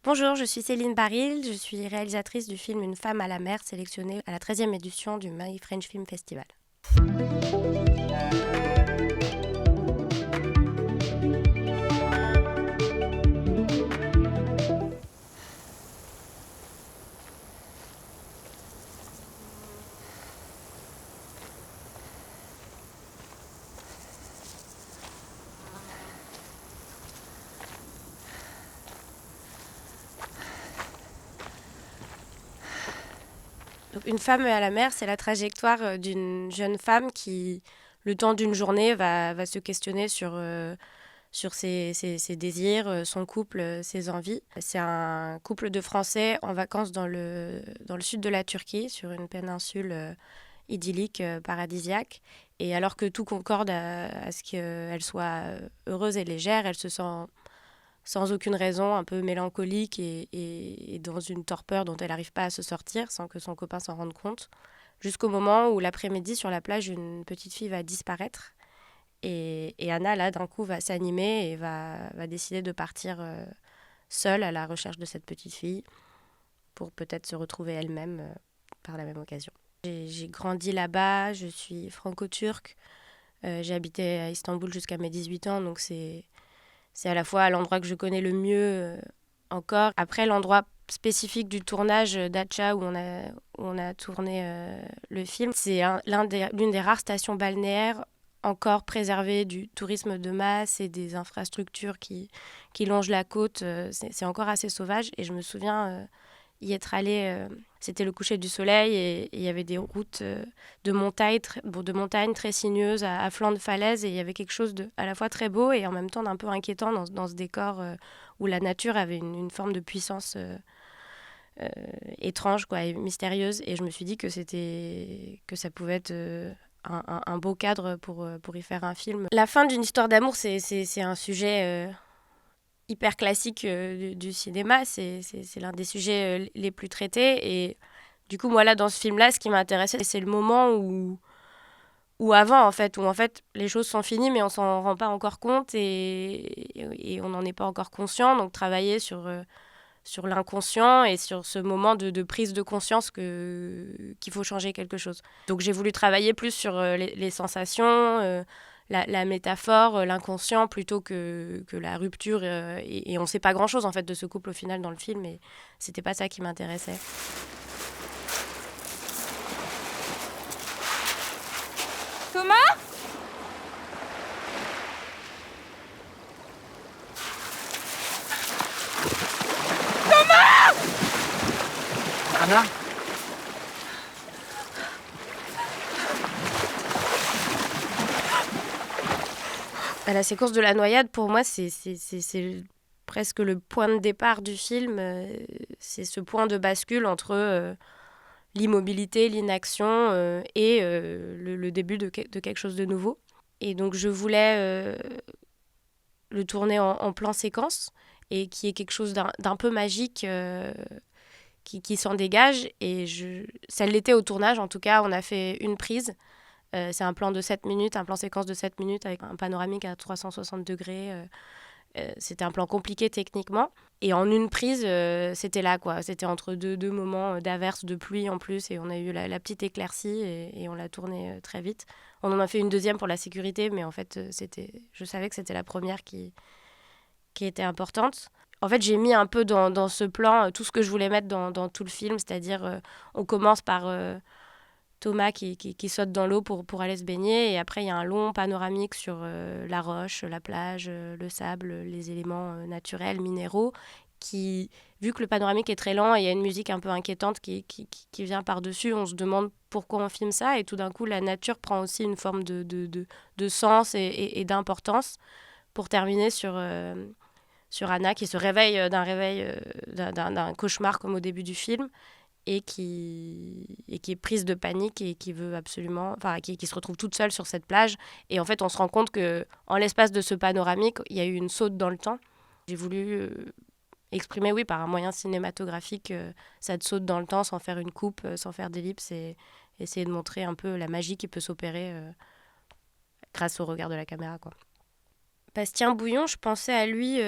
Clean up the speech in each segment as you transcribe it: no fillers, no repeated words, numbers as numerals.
Bonjour, je suis Céline Baril, je suis réalisatrice du film Une femme à la mer, sélectionné à la 13e édition du My French Film Festival. Donc, Une femme à la mer, c'est la trajectoire d'une jeune femme qui, le temps d'une journée, va se questionner sur ses désirs, son couple, ses envies. C'est un couple de Français en vacances dans le sud de la Turquie, sur une péninsule idyllique, paradisiaque. Et alors que tout concorde à ce qu'elle soit heureuse et légère, elle se sent sans aucune raison, un peu mélancolique et dans une torpeur dont elle n'arrive pas à se sortir sans que son copain s'en rende compte. Jusqu'au moment où l'après-midi, sur la plage, une petite fille va disparaître. Et Anna, là, d'un coup, va s'animer et va décider de partir seule à la recherche de cette petite fille pour peut-être se retrouver elle-même par la même occasion. J'ai grandi là-bas, je suis franco-turque. J'ai habité à Istanbul jusqu'à mes 18 ans, donc c'est à la fois l'endroit que je connais le mieux encore. Après, l'endroit spécifique du tournage d'Atcha où on a tourné le film, c'est l'une des rares stations balnéaires encore préservées du tourisme de masse et des infrastructures qui longent la côte. C'est encore assez sauvage et je me souviens y être allée. C'était le coucher du soleil et il y avait des routes de montagne très sinueuses à flanc de falaise et il y avait quelque chose de à la fois très beau et en même temps d'un peu inquiétant dans ce décor où la nature avait une forme de puissance étrange quoi, et mystérieuse. Et je me suis dit que ça pouvait être un beau cadre pour y faire un film. La fin d'une histoire d'amour, c'est un sujet hyper classique du cinéma. C'est l'un des sujets les plus traités. Et du coup, moi, là, dans ce film-là, ce qui m'a intéressé, c'est le moment où avant, en fait, les choses sont finies, mais on s'en rend pas encore compte et on n'en est pas encore conscient. Donc, travailler sur l'inconscient et sur ce moment de prise de conscience qu'il faut changer quelque chose. Donc, j'ai voulu travailler plus sur les sensations, la métaphore, l'inconscient, plutôt que la rupture. Et on ne sait pas grand-chose, en fait, de ce couple, au final, dans le film. Et c'était pas ça qui m'intéressait. Thomas? Anna? La séquence de la noyade, pour moi, c'est presque le point de départ du film. C'est ce point de bascule entre l'immobilité, l'inaction et le début de quelque chose de nouveau. Et donc, je voulais le tourner en plan séquence et qui est quelque chose d'un peu magique qui s'en dégage. Et ça l'était au tournage, en tout cas, on a fait une prise. C'est un plan de 7 minutes, un plan séquence de 7 minutes avec un panoramique à 360 degrés. C'était un plan compliqué techniquement. Et en une prise, c'était là, quoi. C'était entre deux moments d'averse, de pluie en plus. Et on a eu la petite éclaircie et on l'a tourné très vite. On en a fait une deuxième pour la sécurité, mais en fait, je savais que c'était la première qui était importante. En fait, j'ai mis un peu dans ce plan tout ce que je voulais mettre dans tout le film. C'est-à-dire, on commence par Thomas qui saute dans l'eau pour aller se baigner. Et après, il y a un long panoramique sur la roche, la plage, le sable, les éléments naturels, minéraux. Vu que le panoramique est très lent et il y a une musique un peu inquiétante qui vient par-dessus, on se demande pourquoi on filme ça. Et tout d'un coup, la nature prend aussi une forme de sens et d'importance pour terminer sur Anna qui se réveille d'un cauchemar comme au début du film et qui est prise de panique et qui veut absolument, enfin qui se retrouve toute seule sur cette plage. Et en fait, on se rend compte que en l'espace de ce panoramique, il y a eu une saute dans le temps. J'ai voulu exprimer, oui, par un moyen cinématographique, cette saute dans le temps sans faire une coupe, sans faire d'ellipse et essayer de montrer un peu la magie qui peut s'opérer grâce au regard de la caméra, quoi. Bastien Bouillon, je pensais à lui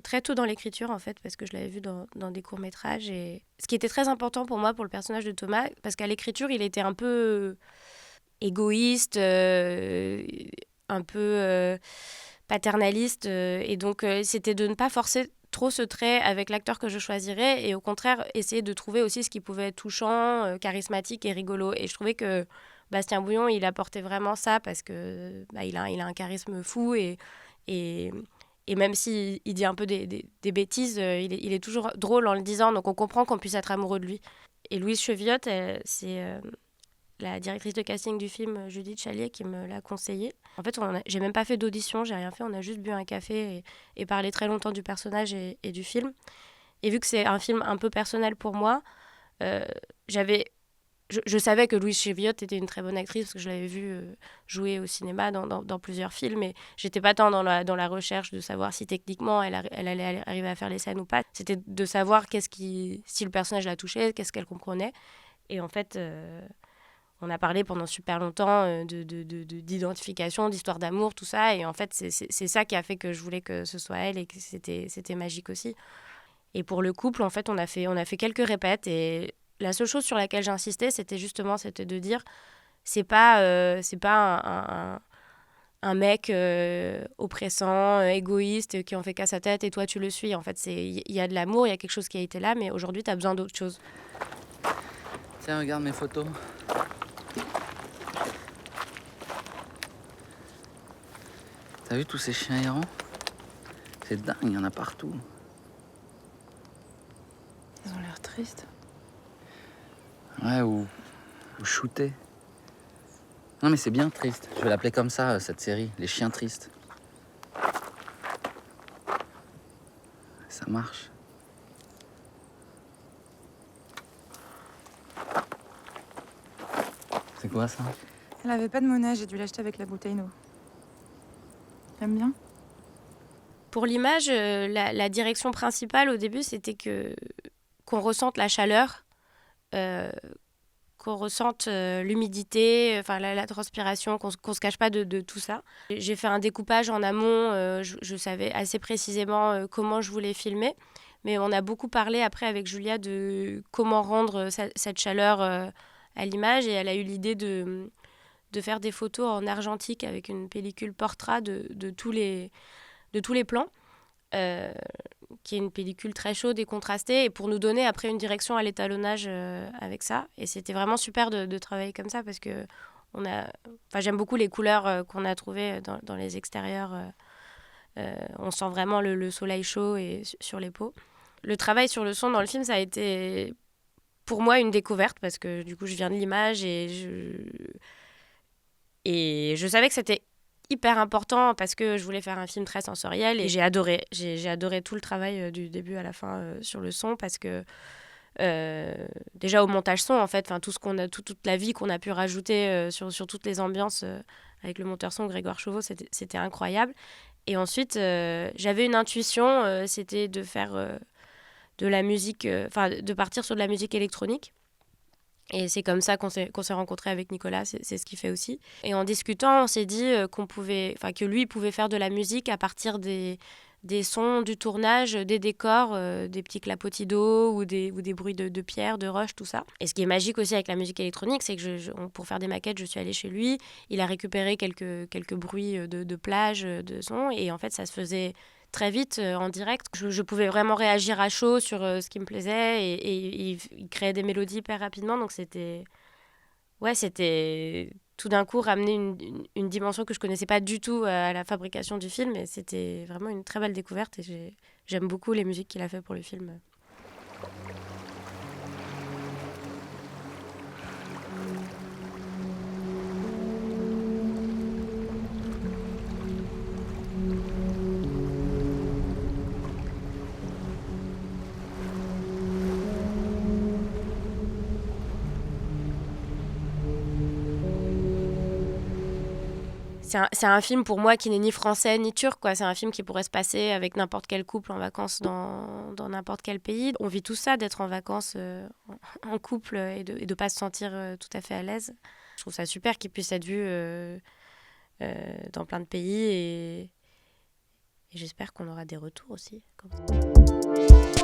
très tôt dans l'écriture, en fait, parce que je l'avais vu dans des courts-métrages. Et ce qui était très important pour moi, pour le personnage de Thomas, parce qu'à l'écriture, il était un peu égoïste, un peu paternaliste. Et donc, c'était de ne pas forcer trop ce trait avec l'acteur que je choisirais et au contraire, essayer de trouver aussi ce qui pouvait être touchant, charismatique et rigolo. Et je trouvais que Bastien Bouillon, il apportait vraiment ça parce que il a un charisme fou et, et même s'il dit un peu des bêtises, il est toujours drôle en le disant, donc on comprend qu'on puisse être amoureux de lui. Et Louise Chevillotte, c'est la directrice de casting du film, Judith Chalier, qui me l'a conseillé. En fait, j'ai même pas fait d'audition, j'ai rien fait, on a juste bu un café et parlé très longtemps du personnage et du film. Et vu que c'est un film un peu personnel pour moi, euh, je savais que Louise Chevillotte était une très bonne actrice parce que je l'avais vue jouer au cinéma dans plusieurs films, mais j'étais pas tant dans la recherche de savoir si techniquement elle allait arriver à faire les scènes ou pas. C'était de savoir si le personnage la touchait, qu'est-ce qu'elle comprenait. Et en fait, on a parlé pendant super longtemps d'identification, d'histoire d'amour, tout ça. Et en fait, c'est ça qui a fait que je voulais que ce soit elle et que c'était magique aussi. Et pour le couple, en fait, on a fait quelques répètes et la seule chose sur laquelle j'insistais, c'était de dire, c'est pas un mec oppressant, égoïste, qui en fait qu'à sa tête et toi tu le suis. En fait, il y a de l'amour, il y a quelque chose qui a été là, mais aujourd'hui tu as besoin d'autre chose. Tiens, regarde mes photos. T'as vu tous ces chiens errants? C'est dingue, il y en a partout. Ils ont l'air tristes. Ouais, ou shootés. Non mais c'est bien triste. Je vais l'appeler comme ça, cette série, les chiens tristes. Ça marche. C'est quoi ça? Elle avait pas de monnaie, j'ai dû l'acheter avec la bouteille d'eau. T'aimes bien? Pour l'image, la direction principale au début, c'était qu'on ressente la chaleur, qu'on ressente l'humidité, enfin la transpiration, qu'on se cache pas de tout ça. J'ai fait un découpage en amont, je savais assez précisément comment je voulais filmer, mais on a beaucoup parlé après avec Julia de comment rendre cette chaleur à l'image, et elle a eu l'idée de faire des photos en argentique avec une pellicule Portra de tous les plans. Qui est une pellicule très chaude et contrastée, et pour nous donner après une direction à l'étalonnage avec ça. Et c'était vraiment super de travailler comme ça parce que j'aime beaucoup les couleurs qu'on a trouvées dans les extérieurs. On sent vraiment le soleil chaud et sur les peaux. Le travail sur le son dans le film, ça a été pour moi une découverte parce que du coup je viens de l'image et je savais que c'était hyper important parce que je voulais faire un film très sensoriel et j'ai adoré tout le travail du début à la fin sur le son parce que déjà au montage son en fait, tout ce qu'on a, toute la vie qu'on a pu rajouter sur toutes les ambiances avec le monteur son Grégoire Chauveau, c'était incroyable. Et ensuite j'avais une intuition, c'était de faire de la musique, de partir sur de la musique électronique. Et c'est comme ça qu'on s'est rencontrés avec Nicolas, c'est ce qu'il fait aussi. Et en discutant, on s'est dit que lui pouvait faire de la musique à partir des sons du tournage, des décors, des petits clapotis d'eau ou des bruits de pierre, de roche, tout ça. Et ce qui est magique aussi avec la musique électronique, c'est que pour faire des maquettes, je suis allée chez lui. Il a récupéré quelques bruits de plage, de sons. Et en fait, ça se faisait très vite en direct. Je pouvais vraiment réagir à chaud sur ce qui me plaisait et il créait des mélodies hyper rapidement. Donc c'était tout d'un coup ramener une dimension que je connaissais pas du tout à la fabrication du film. Et c'était vraiment une très belle découverte et j'aime beaucoup les musiques qu'il a fait pour le film. C'est un film pour moi qui n'est ni français ni turc, quoi. C'est un film qui pourrait se passer avec n'importe quel couple en vacances dans n'importe quel pays. On vit tout ça, d'être en vacances en couple et de pas se sentir tout à fait à l'aise. Je trouve ça super qu'il puisse être vu dans plein de pays Et j'espère qu'on aura des retours aussi. Comme ça.